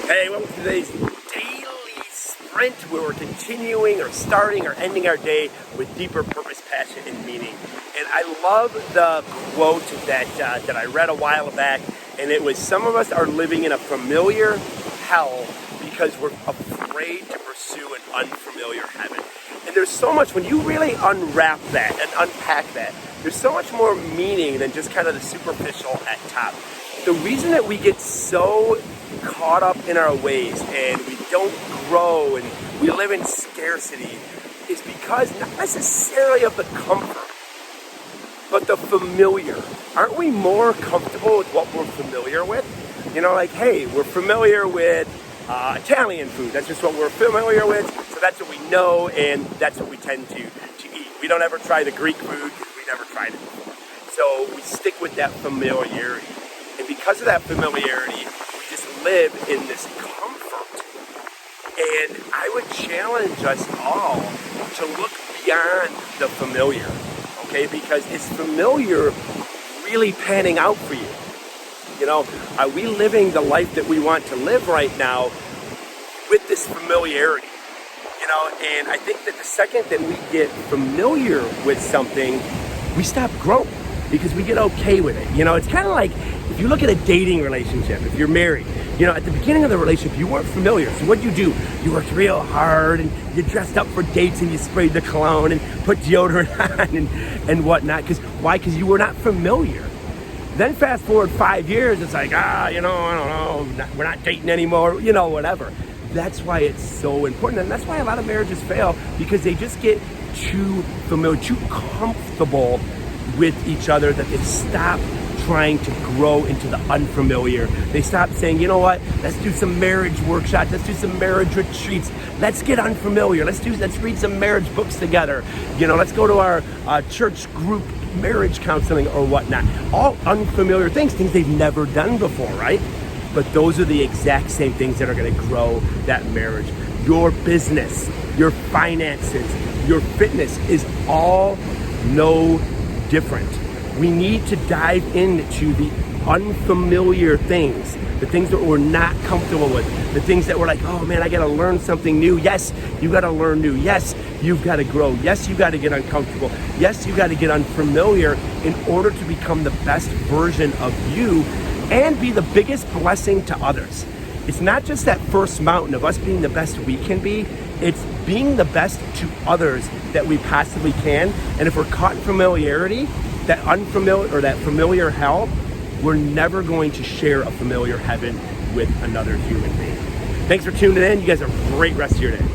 Hey, welcome to today's daily sprint where we're continuing or starting or ending our day with deeper purpose, passion, and meaning. And I love the quote that I read a while back, and it was, some of us are living in a familiar hell because we're afraid to pursue an unfamiliar heaven. And there's so much, when you really unwrap that and unpack that, there's so much more meaning than just kind of the superficial at top. The reason that we get so caught up in our ways and we don't grow and we live in scarcity is because not necessarily of the comfort, but the familiar. Aren't we more comfortable with what we're familiar with? You know, like, hey, we're familiar with Italian food. That's just what we're familiar with, so that's what we know, and that's what we tend to eat. We don't ever try the Greek food because we never tried it before. So we stick with that familiarity. And because of that familiarity, we just live in this comfort. And I would challenge us all to look beyond the familiar, okay? Because is familiar really panning out for you? You know, are we living the life that we want to live right now with this familiarity? You know, and I think that the second that we get familiar with something, we stop growing because we get okay with it. You know, it's kind of like if you look at a dating relationship, if you're married, you know, at the beginning of the relationship, you weren't familiar. So what do? You worked real hard and you dressed up for dates and you sprayed the cologne and put deodorant on and whatnot. Why? Because you were not familiar. Then fast forward 5 years, it's like, you know, I don't know, we're not dating anymore, you know, whatever. That's why it's so important. And that's why a lot of marriages fail, because they just get too familiar, too comfortable with each other that they stop trying to grow into the unfamiliar. They stop saying, you know what, let's do some marriage workshops, let's do some marriage retreats, let's get unfamiliar, let's read some marriage books together, you know, let's go to our church group marriage counseling or whatnot. All unfamiliar things they've never done before, right? But those are the exact same things that are going to grow that marriage. Your business, your finances, your fitness is all no different. We need to dive into the unfamiliar things, the things that we're not comfortable with, the things that we're like, oh man, I gotta learn something new. Yes, you gotta learn new. Yes, you've gotta grow. Yes, you gotta get uncomfortable. Yes, you gotta get unfamiliar in order to become the best version of you and be the biggest blessing to others. It's not just that first mountain of us being the best we can be, it's being the best to others that we possibly can. And if we're caught in familiarity, that unfamiliar or that familiar hell, we're never going to share a familiar heaven with another human being. Thanks for tuning in. You guys have a great rest of your day.